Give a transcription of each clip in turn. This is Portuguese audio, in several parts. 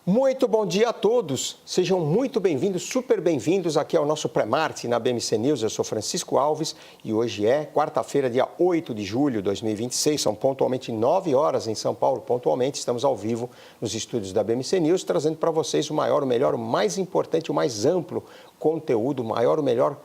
Muito bom dia a todos, sejam muito bem-vindos, super bem-vindos aqui ao nosso Pré-Market na BMC News. Eu sou Francisco Alves e hoje é quarta-feira, dia 8 de julho de 2026, são pontualmente 9 horas em São Paulo, pontualmente estamos ao vivo nos estúdios da BMC News, trazendo para vocês o maior, o melhor, o mais importante, o mais amplo conteúdo, o maior, o melhor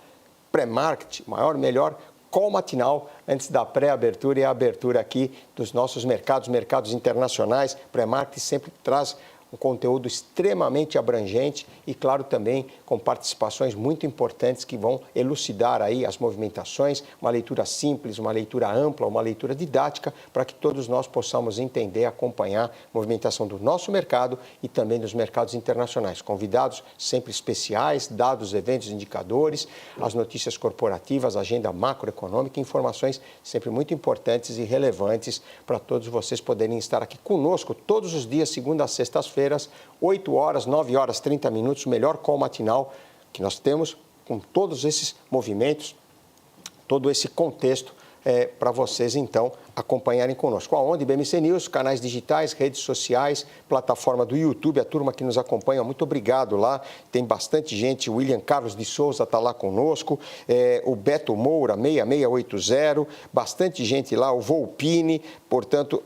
Pré-Market, o maior, o melhor call matinal antes da pré-abertura e a abertura aqui dos nossos mercados internacionais. Pré-Market sempre traz um conteúdo extremamente abrangente e, claro, também com participações muito importantes que vão elucidar aí as movimentações, uma leitura simples, uma leitura ampla, uma leitura didática, para que todos nós possamos entender, acompanhar a movimentação do nosso mercado e também dos mercados internacionais. Convidados sempre especiais, dados, eventos, indicadores, as notícias corporativas, agenda macroeconômica, informações sempre muito importantes e relevantes para todos vocês poderem estar aqui conosco todos os dias, segunda a sexta-feira, 8 horas, 9 horas, 30 minutos, o melhor call matinal que nós temos com todos esses movimentos, todo esse contexto para vocês, então, acompanharem conosco. Aonde? BMC News, canais digitais, redes sociais, plataforma do YouTube, a turma que nos acompanha, muito obrigado lá. Tem bastante gente, o William Carlos de Souza está lá conosco, o Beto Moura, 6680, bastante gente lá, o Volpini, portanto,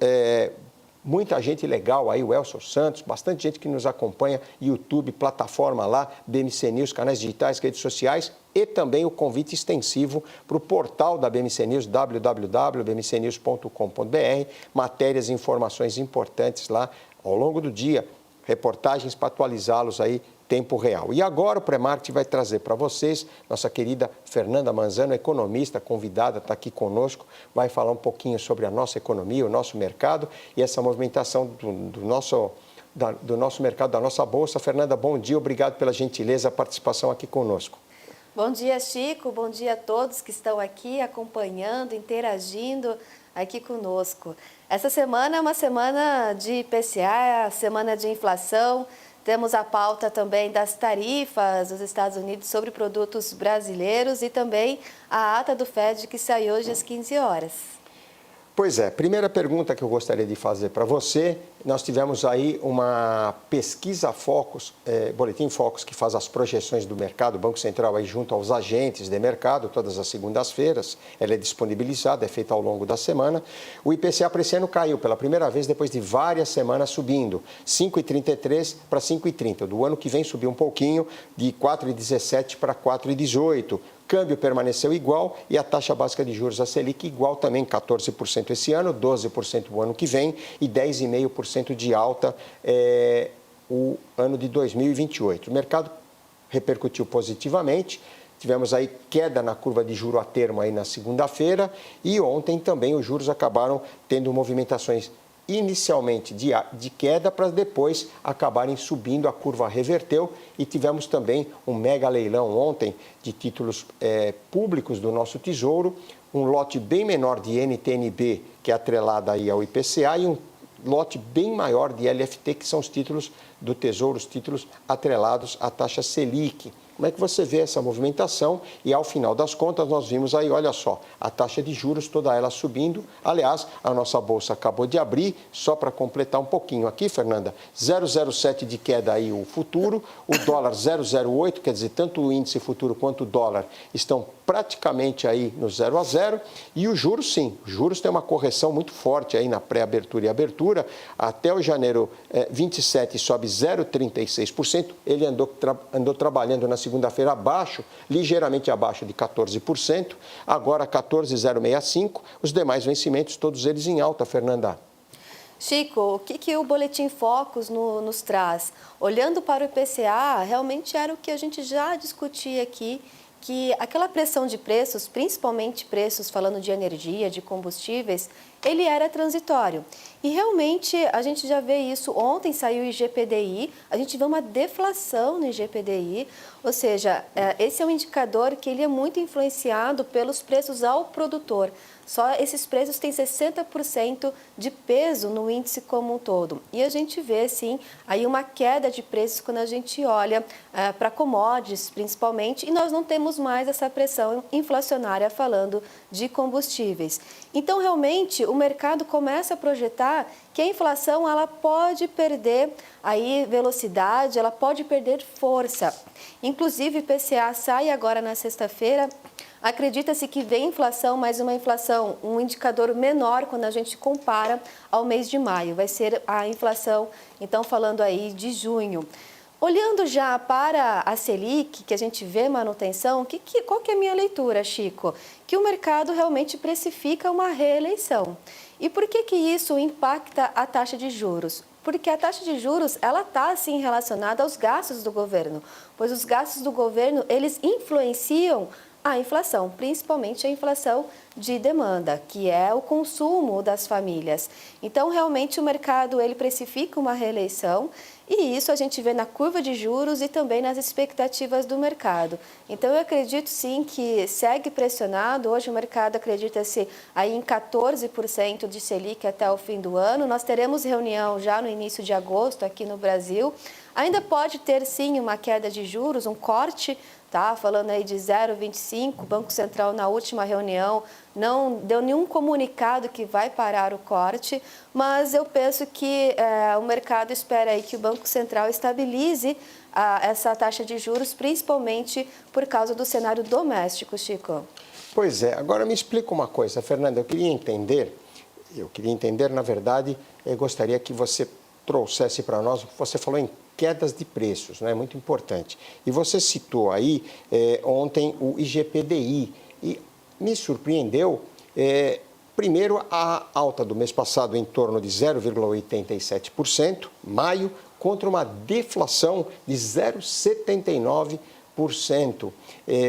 muita gente legal aí, o Elson Santos, bastante gente que nos acompanha, YouTube, plataforma lá, BMC News, canais digitais, redes sociais e também o convite extensivo para o portal da BMC News, www.bmcnews.com.br, matérias e informações importantes lá ao longo do dia, reportagens para atualizá-los aí tempo real. E agora o Pré-Market vai trazer para vocês, nossa querida Fernanda Manzano, economista, convidada, está aqui conosco, vai falar um pouquinho sobre a nossa economia, o nosso mercado e essa movimentação do nosso mercado, da nossa Bolsa. Fernanda, bom dia, obrigado pela gentileza, a participação aqui conosco. Bom dia, Chico, bom dia a todos que estão aqui acompanhando, interagindo aqui conosco. Essa semana é uma semana de IPCA, semana de inflação. Temos a pauta também das tarifas dos Estados Unidos sobre produtos brasileiros e também a ata do FED que sai hoje às 15 horas. Pois é, primeira pergunta que eu gostaria de fazer para você, nós tivemos aí uma pesquisa Focus, Boletim Focus, que faz as projeções do mercado, o Banco Central aí junto aos agentes de mercado, todas as segundas-feiras, ela é disponibilizada, é feita ao longo da semana. O IPCA para esse ano caiu pela primeira vez depois de várias semanas subindo, 5,33 para 5,30. Do ano que vem subiu um pouquinho, de 4,17 para 4,18. Câmbio permaneceu igual e a taxa básica de juros, a Selic, igual também, 14% esse ano, 12% o ano que vem e 10,5% de alta o ano de 2028. O mercado repercutiu positivamente, tivemos aí queda na curva de juro a termo aí na segunda-feira e ontem também os juros acabaram tendo movimentações inicialmente de queda para depois acabarem subindo, a curva reverteu e tivemos também um mega leilão ontem de títulos públicos do nosso Tesouro, um lote bem menor de NTNB, que é atrelado aí ao IPCA, e um lote bem maior de LFT, que são os títulos do Tesouro, os títulos atrelados à taxa Selic. Como é que você vê essa movimentação? E ao final das contas nós vimos aí, olha só, a taxa de juros, toda ela subindo. Aliás, a nossa bolsa acabou de abrir, só para completar um pouquinho aqui, Fernanda, 0,07 de queda aí o futuro, o dólar 0,08, quer dizer, tanto o índice futuro quanto o dólar estão praticamente aí no 0 a 0. E os juros, sim, os juros têm uma correção muito forte aí na pré-abertura e abertura. Até o janeiro 27 sobe 0,36%. Ele andou trabalhando na segunda-feira abaixo, ligeiramente abaixo de 14%. Agora 14,065%. Os demais vencimentos, todos eles em alta, Fernanda. Chico, o que o Boletim Focus nos traz? Olhando para o IPCA, realmente era o que a gente já discutia aqui, que aquela pressão de preços, principalmente preços falando de energia, de combustíveis, ele era transitório. E realmente a gente já vê isso. Ontem saiu o IGPDI, a gente vê uma deflação no IGPDI, ou seja, esse é um indicador que ele é muito influenciado pelos preços ao produtor. Só esses preços têm 60% de peso no índice como um todo. E a gente vê, sim, aí uma queda de preços quando a gente olha para commodities, principalmente, e nós não temos mais essa pressão inflacionária falando de combustíveis. Então, realmente, o mercado começa a projetar que a inflação ela pode perder aí velocidade, ela pode perder força. Inclusive, o IPCA sai agora na sexta-feira. Acredita-se que vem inflação, mas uma inflação, um indicador menor quando a gente compara ao mês de maio. Vai ser a inflação, então, falando aí de junho. Olhando já para a Selic, que a gente vê manutenção, qual que é a minha leitura, Chico? Que o mercado realmente precifica uma reeleição. E por que isso impacta a taxa de juros? Porque a taxa de juros, ela está, assim, relacionada aos gastos do governo, pois os gastos do governo, eles influenciam a inflação, principalmente a inflação de demanda, que é o consumo das famílias. Então, realmente, o mercado ele precifica uma reeleição e isso a gente vê na curva de juros e também nas expectativas do mercado. Então, eu acredito sim que segue pressionado. Hoje o mercado acredita-se aí em 14% de Selic até o fim do ano. Nós teremos reunião já no início de agosto aqui no Brasil. Ainda pode ter sim uma queda de juros, um corte, tá? Falando aí de 0,25, o Banco Central na última reunião não deu nenhum comunicado que vai parar o corte, mas eu penso que o mercado espera aí que o Banco Central estabilize essa taxa de juros, principalmente por causa do cenário doméstico, Chico. Pois é, agora me explica uma coisa, Fernanda, eu queria entender, na verdade, eu gostaria que você trouxesse para nós, você falou em quedas de preços, né? Muito importante. E você citou aí ontem o IGPDI e me surpreendeu, primeiro, a alta do mês passado em torno de 0,87%, maio, contra uma deflação de 0,79%.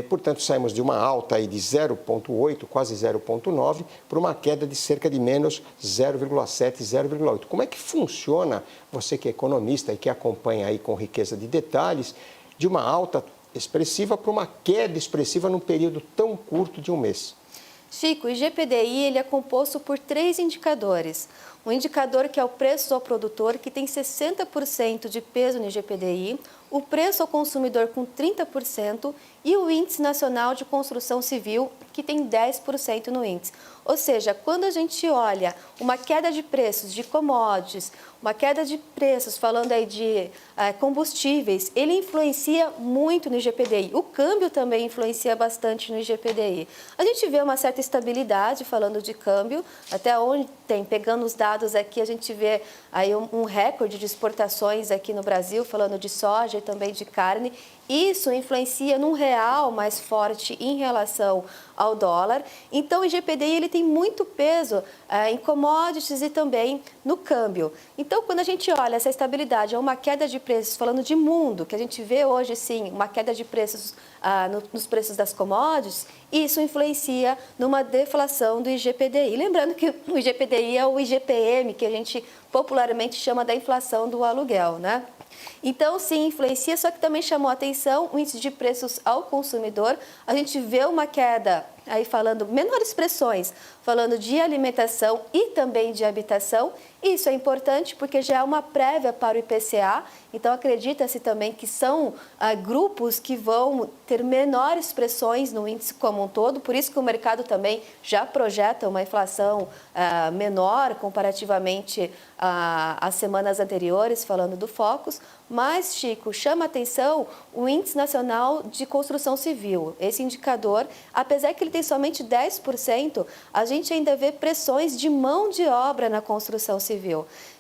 Portanto, saímos de uma alta aí de 0,8%, quase 0,9%, para uma queda de cerca de menos 0,7%, 0,8%. Como é que funciona, você que é economista e que acompanha aí com riqueza de detalhes, de uma alta expressiva para uma queda expressiva num período tão curto de um mês? Chico, o IGPDI ele é composto por 3 indicadores. Um indicador que é o preço ao produtor, que tem 60% de peso no IGPDI, o preço ao consumidor com 30% e o Índice Nacional de Construção Civil, que tem 10% no índice. Ou seja, quando a gente olha uma queda de preços de commodities, uma queda de preços, falando aí de combustíveis, ele influencia muito no IGPDI. O câmbio também influencia bastante no IGPDI. A gente vê uma certa estabilidade falando de câmbio. Até ontem, pegando os dados aqui, a gente vê aí um recorde de exportações aqui no Brasil, falando de soja e também de carne. Isso influencia num real mais forte em relação ao dólar. Então, o IGPDI ele tem muito peso em commodities e também no câmbio. Então, quando a gente olha essa estabilidade, uma queda de preços, falando de mundo, que a gente vê hoje, sim, uma queda de preços nos preços das commodities, isso influencia numa deflação do IGPDI. Lembrando que o IGPDI é o IGPM, que a gente popularmente chama da inflação do aluguel, né? Então, sim, influencia, só que também chamou a atenção o índice de preços ao consumidor. A gente vê uma queda, aí falando, menores pressões, falando de alimentação e também de habitação. Isso é importante porque já é uma prévia para o IPCA, então acredita-se também que são grupos que vão ter menores pressões no índice como um todo, por isso que o mercado também já projeta uma inflação menor comparativamente às semanas anteriores, falando do Focus. Mas, Chico, chama a atenção o Índice Nacional de Construção Civil. Esse indicador, apesar que ele tem somente 10%, a gente ainda vê pressões de mão de obra na construção civil.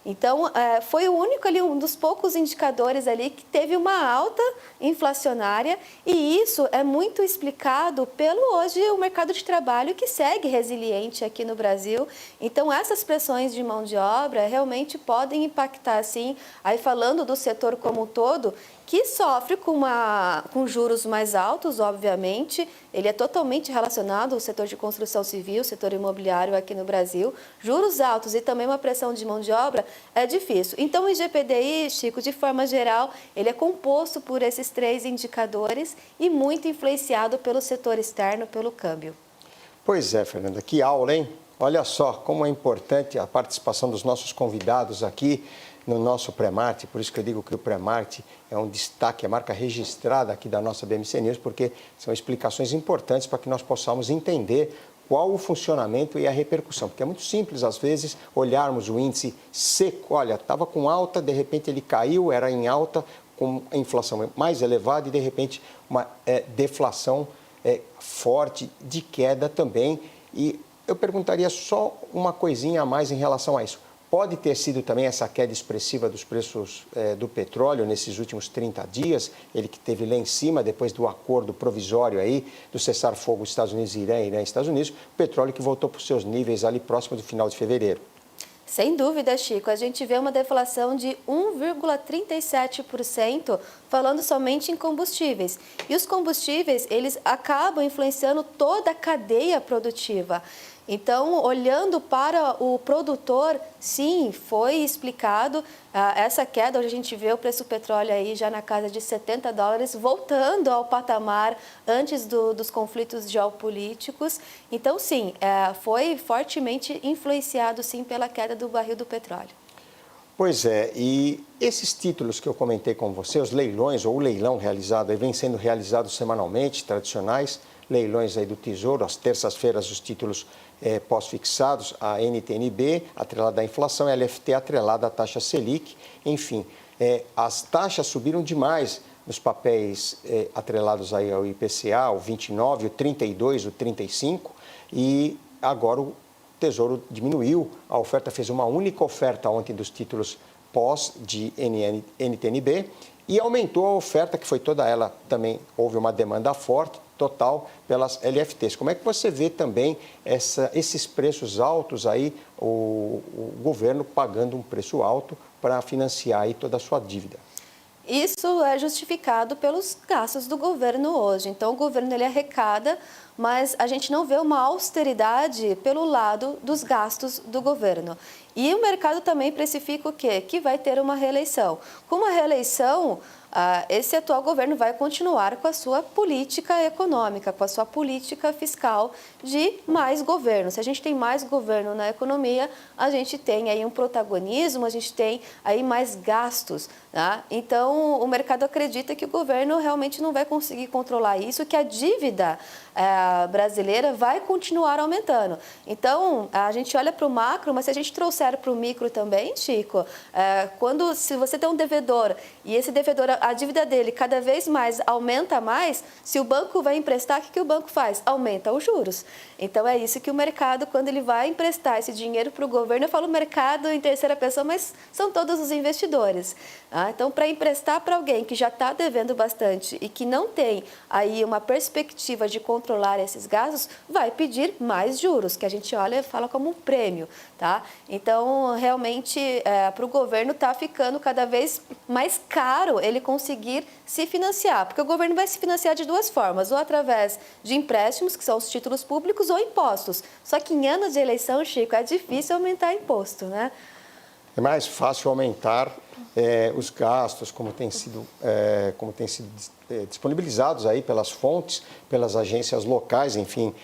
Então, foi o único ali, um dos poucos indicadores ali que teve uma alta inflacionária e isso é muito explicado pelo hoje o mercado de trabalho que segue resiliente aqui no Brasil. Então, essas pressões de mão de obra realmente podem impactar, sim, aí falando do setor como um todo, que sofre com juros mais altos, obviamente. Ele é totalmente relacionado ao setor de construção civil, setor imobiliário aqui no Brasil. Juros altos e também uma pressão de mão de obra é difícil. Então, o IGPDI, Chico, de forma geral, ele é composto por esses 3 indicadores e muito influenciado pelo setor externo, pelo câmbio. Pois é, Fernanda, que aula, hein? Olha só como é importante a participação dos nossos convidados aqui no nosso Pré-Marte, por isso que eu digo que o Pré-Marte é um destaque, a marca registrada aqui da nossa BMC News, porque são explicações importantes para que nós possamos entender qual o funcionamento e a repercussão. Porque é muito simples, às vezes, olharmos o índice seco. Olha, estava com alta, de repente ele caiu, era em alta, com a inflação mais elevada e, de repente, uma deflação forte, de queda também. E eu perguntaria só uma coisinha a mais em relação a isso. Pode ter sido também essa queda expressiva dos preços do petróleo nesses últimos 30 dias, ele que teve lá em cima, depois do acordo provisório aí, do cessar-fogo Estados Unidos e Irã, Irã e Estados Unidos, o petróleo que voltou para os seus níveis ali próximo do final de fevereiro. Sem dúvida, Chico, a gente vê uma deflação de 1,37%, falando somente em combustíveis. E os combustíveis, eles acabam influenciando toda a cadeia produtiva. Então, olhando para o produtor, sim, foi explicado essa queda. Hoje a gente vê o preço do petróleo aí já na casa de $70, voltando ao patamar antes dos conflitos geopolíticos. Então, sim, foi fortemente influenciado, sim, pela queda do barril do petróleo. Pois é, e esses títulos que eu comentei com você, os leilões ou o leilão realizado, vem sendo realizados semanalmente, tradicionais, leilões aí do Tesouro, às terças-feiras os títulos pós-fixados, a NTN-B, atrelada à inflação, a LFT atrelada à taxa Selic, enfim, as taxas subiram demais nos papéis atrelados aí ao IPCA, o 29, o 32, o 35, e agora o Tesouro diminuiu, a oferta fez uma única oferta ontem dos títulos pós de NTN-B e aumentou a oferta, que foi toda ela também, houve uma demanda forte, total, pelas LFTs. Como é que você vê também esses preços altos aí, o governo pagando um preço alto para financiar aí toda a sua dívida? Isso é justificado pelos gastos do governo hoje. Então, o governo ele arrecada, mas a gente não vê uma austeridade pelo lado dos gastos do governo. E o mercado também precifica o quê? Que vai ter uma reeleição. Com uma reeleição, esse atual governo vai continuar com a sua política econômica, com a sua política fiscal de mais governo. Se a gente tem mais governo na economia, a gente tem aí um protagonismo, a gente tem aí mais gastos, tá? Então, o mercado acredita que o governo realmente não vai conseguir controlar isso, que a dívida brasileira vai continuar aumentando. Então, a gente olha para o macro, mas se a gente trouxer para o micro também, Chico, se você tem um devedor e esse devedor, a dívida dele cada vez mais aumenta mais, se o banco vai emprestar, o que o banco faz? Aumenta os juros. Então, é isso que o mercado, quando ele vai emprestar esse dinheiro para o governo, eu falo mercado em terceira pessoa, mas são todos os investidores. Tá? Então, para emprestar para alguém que já está devendo bastante e que não tem aí uma perspectiva de controlar esses gastos, vai pedir mais juros, que a gente olha e fala como um prêmio. Tá? Então, realmente, para o governo está ficando cada vez mais caro ele conseguir se financiar, porque o governo vai se financiar de duas formas, ou através de empréstimos, que são os títulos públicos, ou impostos. Só que em anos de eleição, Chico, é difícil aumentar imposto, né? É mais fácil aumentar os gastos, como tem sido disponibilizados aí pelas fontes, pelas agências locais, enfim,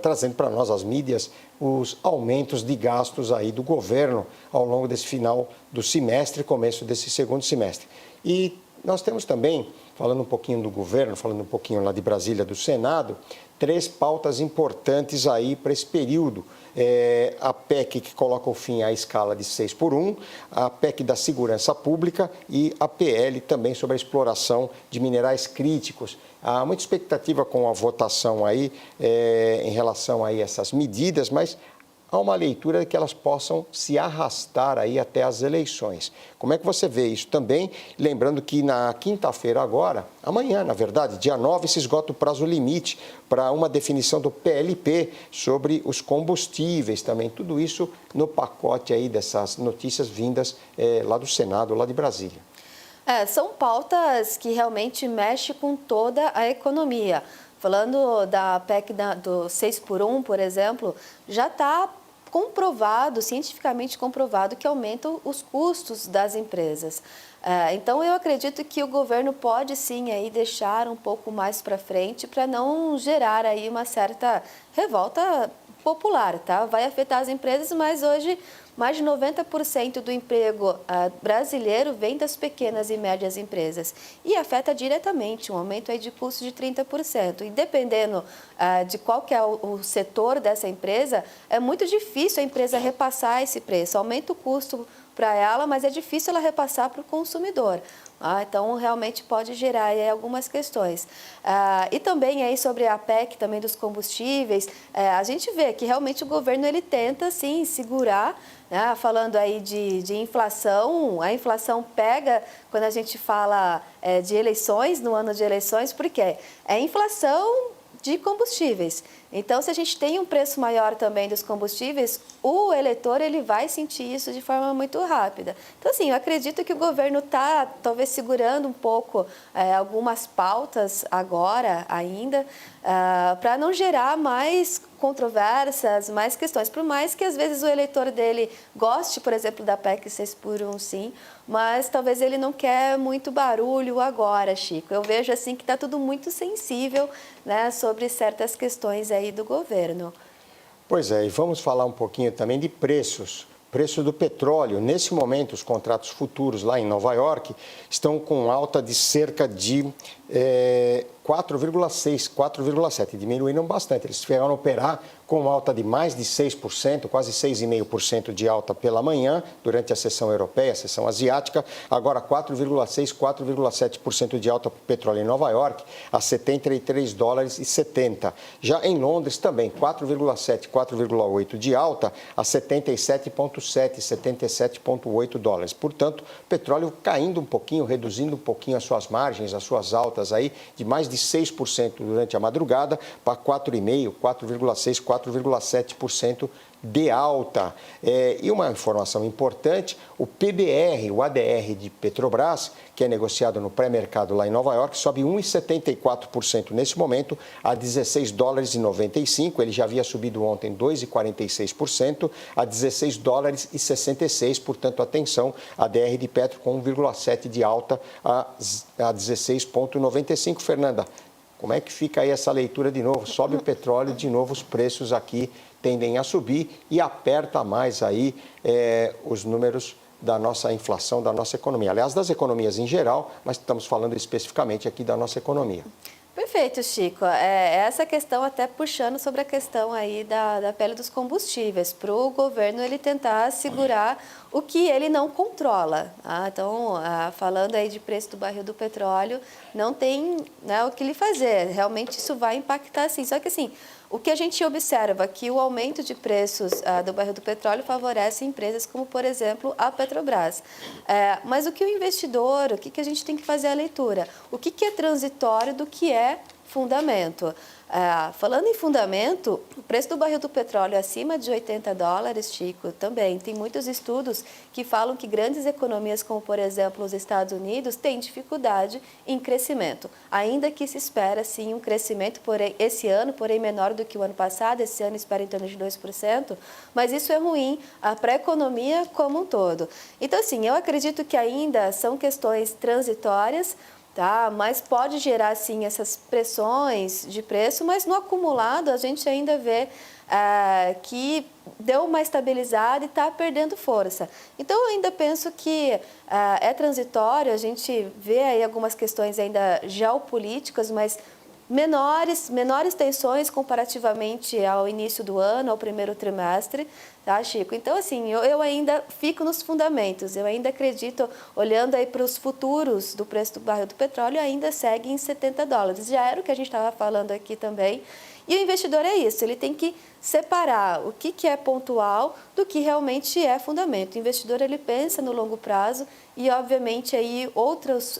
trazendo para nós as mídias os aumentos de gastos aí do governo ao longo desse final do semestre, começo desse segundo semestre. E nós temos também, falando um pouquinho do governo, falando um pouquinho lá de Brasília, do Senado, 3 pautas importantes aí para esse período. A PEC que coloca o fim à escala de 6x1, a PEC da segurança pública e a PL também sobre a exploração de minerais críticos. Há muita expectativa com a votação aí em relação a essas medidas, mas há uma leitura de que elas possam se arrastar aí até as eleições. Como é que você vê isso também? Lembrando que na quinta-feira agora, amanhã, na verdade, dia 9, se esgota o prazo limite para uma definição do PLP sobre os combustíveis também. Tudo isso no pacote aí dessas notícias vindas lá do Senado, lá de Brasília. São pautas que realmente mexem com toda a economia. Falando da PEC do 6x1, por exemplo, já está comprovado, cientificamente comprovado, que aumentam os custos das empresas. Então, eu acredito que o governo pode sim aí deixar um pouco mais para frente para não gerar aí uma certa revolta popular, tá? Vai afetar as empresas, mas hoje mais de 90% do emprego brasileiro vem das pequenas e médias empresas e afeta diretamente um aumento aí de custo de 30%. E dependendo de qual que é o setor dessa empresa, é muito difícil a empresa repassar esse preço. Aumenta o custo para ela, mas é difícil ela repassar para o consumidor. Então, realmente pode gerar aí algumas questões. E também aí sobre a PEC também dos combustíveis, a gente vê que realmente o governo ele tenta, sim, segurar, né? Falando aí de inflação, a inflação pega quando a gente fala de eleições, no ano de eleições, porque é inflação de combustíveis. Então, se a gente tem um preço maior também dos combustíveis, o eleitor ele vai sentir isso de forma muito rápida. Então, assim, eu acredito que o governo está talvez segurando um pouco algumas pautas agora ainda, para não gerar mais controvérsias, mais questões. Por mais que às vezes o eleitor dele goste, por exemplo, da PEC 6x1, sim, mas talvez ele não quer muito barulho agora, Chico. Eu vejo assim que está tudo muito sensível, né, sobre certas questões aí do governo. Pois é, e vamos falar um pouquinho também de preços. Preço do petróleo. Nesse momento, os contratos futuros lá em Nova York estão com alta de cerca de 4,6%, 4,7%. Diminuíram bastante. Eles chegaram a operar com alta de mais de 6%, quase 6,5% de alta pela manhã, durante a sessão europeia, a sessão asiática. Agora 4,6%, 4,7% de alta para o petróleo em Nova York, a 73 dólares e 70. Já em Londres também, 4,7%, 4,8% de alta, a 77,7, 77,8 dólares. Portanto, petróleo caindo um pouquinho, reduzindo um pouquinho as suas margens, as suas altas aí, de mais de 6% durante a madrugada, para 4,5%, 4,6%, 4,7% de alta. E uma informação importante, o PBR, o ADR de Petrobras, que é negociado no pré-mercado lá em Nova York, sobe 1,74% nesse momento a 16 dólares e 95. Ele já havia subido ontem 2,46% a 16 dólares e 66. Portanto, atenção, ADR de Petro com 1,7 de alta a 16,95. Fernanda, como é que fica aí essa leitura de novo? Sobe o petróleo, de novo os preços aqui tendem a subir e aperta mais aí os números da nossa inflação, da nossa economia. Aliás, das economias em geral, mas estamos falando especificamente aqui da nossa economia. Perfeito, Chico. Essa questão até puxando sobre a questão aí da pele dos combustíveis, para o governo ele tentar segurar o que ele não controla. Então, falando aí de preço do barril do petróleo, não tem, né, o que lhe fazer. Realmente isso vai impactar sim. Só que assim, o que a gente observa é que o aumento de preços do barril do petróleo favorece empresas como, por exemplo, a Petrobras. Mas o que o investidor, o que a gente tem que fazer a leitura? O que é transitório do que é fundamento? Falando em fundamento, o preço do barril do petróleo é acima de 80 dólares, Chico, também. Tem muitos estudos que falam que grandes economias, como por exemplo os Estados Unidos, têm dificuldade em crescimento. Ainda que se espera, sim, um crescimento esse ano, porém menor do que o ano passado, esse ano espera em torno de 2%, mas isso é ruim para a economia como um todo. Então, assim, eu acredito que ainda são questões transitórias, mas pode gerar, sim, essas pressões de preço, mas no acumulado a gente ainda vê que deu uma estabilizada e está perdendo força. Então, eu ainda penso que é transitório, a gente vê aí algumas questões ainda geopolíticas, mas menores tensões comparativamente ao início do ano, ao primeiro trimestre, tá, Chico? Então, assim, eu ainda fico nos fundamentos, eu ainda acredito, olhando aí para os futuros do preço do barril do petróleo, ainda segue em 70 dólares. Já era o que a gente estava falando aqui também. E o investidor é isso, ele tem que separar o que é pontual do que realmente é fundamento. O investidor, ele pensa no longo prazo e, obviamente, aí outros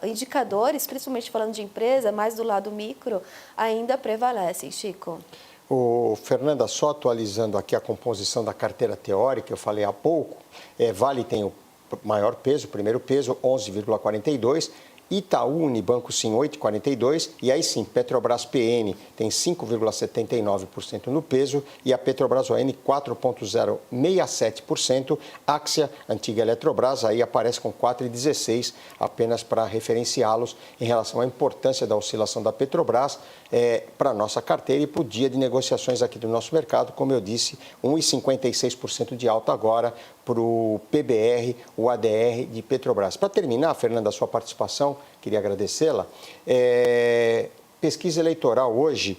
indicadores, principalmente falando de empresa, mais do lado micro, ainda prevalecem, Chico. Fernanda, só atualizando aqui a composição da carteira teórica, eu falei há pouco, Vale tem o maior peso, o primeiro peso, 11,42%, Itaú Unibanco Sim 8,42 e aí sim, Petrobras PN tem 5,79% no peso e a Petrobras ON 4,067%. Axia, antiga Eletrobras, aí aparece com 4,16 apenas para referenciá-los em relação à importância da oscilação da Petrobras para a nossa carteira e para o dia de negociações aqui do nosso mercado. Como eu disse, 1,56% de alta agora para o PBR, o ADR de Petrobras. Para terminar, Fernanda, a sua participação, queria agradecê-la. Pesquisa eleitoral hoje,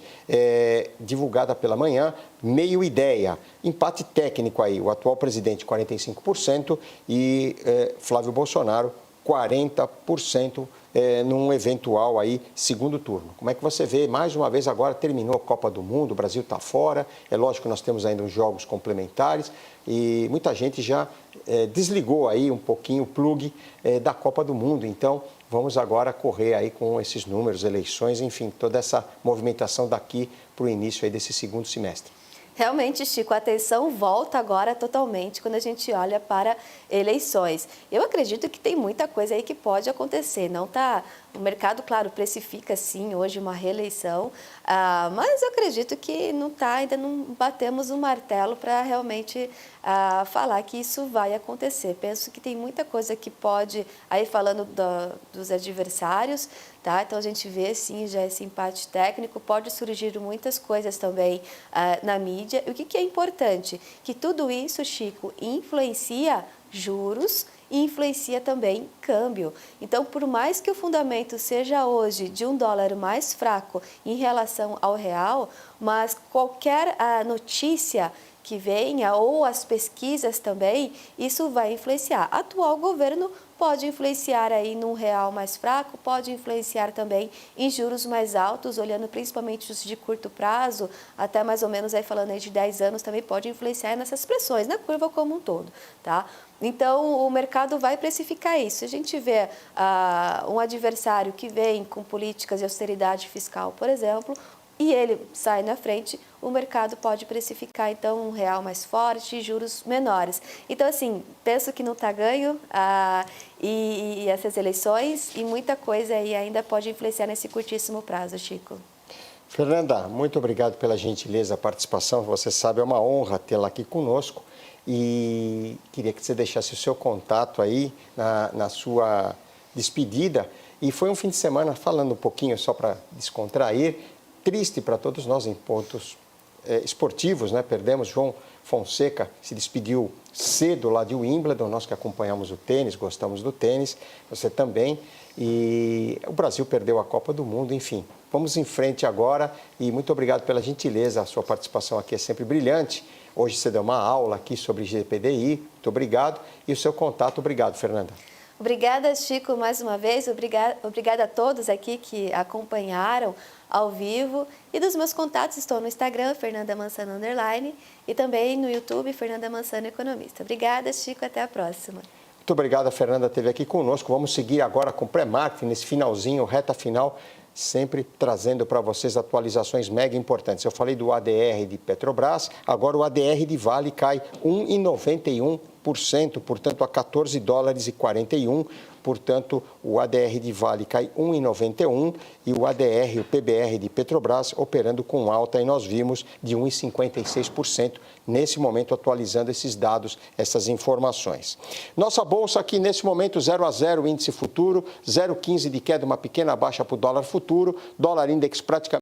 divulgada pela manhã, meio ideia, empate técnico aí, o atual presidente 45% e Flávio Bolsonaro 40% num eventual aí segundo turno. Como é que você vê? Mais uma vez agora terminou a Copa do Mundo, o Brasil está fora, é lógico que nós temos ainda uns jogos complementares e muita gente já desligou aí um pouquinho o plug da Copa do Mundo, então vamos agora correr aí com esses números, eleições, enfim, toda essa movimentação daqui para o início aí desse segundo semestre. Realmente, Chico, a atenção volta agora totalmente quando a gente olha para eleições. Eu acredito que tem muita coisa aí que pode acontecer. Não tá, o mercado, claro, precifica sim hoje uma reeleição, mas eu acredito que ainda não batemos o martelo para realmente falar que isso vai acontecer. Penso que tem muita coisa que pode, aí falando dos adversários, tá? Então a gente vê sim já esse empate técnico, pode surgir muitas coisas também na mídia. E o que é importante? Que tudo isso, Chico, influencia juros e influencia também câmbio. Então, por mais que o fundamento seja hoje de um dólar mais fraco em relação ao real, mas qualquer notícia que venha ou as pesquisas também, isso vai influenciar. Atual governo pode influenciar aí num real mais fraco, pode influenciar também em juros mais altos, olhando principalmente os de curto prazo, até mais ou menos aí falando aí de 10 anos, também pode influenciar nessas pressões, na curva como um todo, tá? Então, o mercado vai precificar isso. Se a gente vê um adversário que vem com políticas de austeridade fiscal, por exemplo, e ele sai na frente, o mercado pode precificar, então, um real mais forte e juros menores. Então, assim, penso que não está ganho e essas eleições e muita coisa aí ainda pode influenciar nesse curtíssimo prazo, Chico. Fernanda, muito obrigado pela gentileza, a participação. Você sabe, é uma honra tê-la aqui conosco e queria que você deixasse o seu contato aí na sua despedida. E foi um fim de semana, falando um pouquinho só para descontrair, triste para todos nós em pontos esportivos, né? Perdemos João Fonseca, se despediu cedo lá de Wimbledon, nós que acompanhamos o tênis, gostamos do tênis, você também, e o Brasil perdeu a Copa do Mundo, enfim. Vamos em frente agora e muito obrigado pela gentileza, a sua participação aqui é sempre brilhante. Hoje você deu uma aula aqui sobre GPDI, muito obrigado, e o seu contato, obrigado, Fernanda. Obrigada, Chico, mais uma vez. Obrigada a todos aqui que acompanharam ao vivo. E dos meus contatos, estou no Instagram, Fernanda Mansano _, e também no YouTube, Fernanda Mansano Economista. Obrigada, Chico, até a próxima. Muito obrigado, a Fernanda esteve aqui conosco. Vamos seguir agora com pré-marketing, nesse finalzinho, reta final, sempre trazendo para vocês atualizações mega importantes. Eu falei do ADR de Petrobras, agora o ADR de Vale cai 1,91%, portanto, a 14 dólares e 41. Portanto, o ADR de Vale cai 1,91 e o ADR, o PBR de Petrobras, operando com alta, e nós vimos de 1,56% nesse momento, atualizando esses dados, essas informações. Nossa bolsa aqui nesse momento 0 a 0, índice futuro, 0,15 de queda, uma pequena baixa para o dólar futuro, dólar index praticamente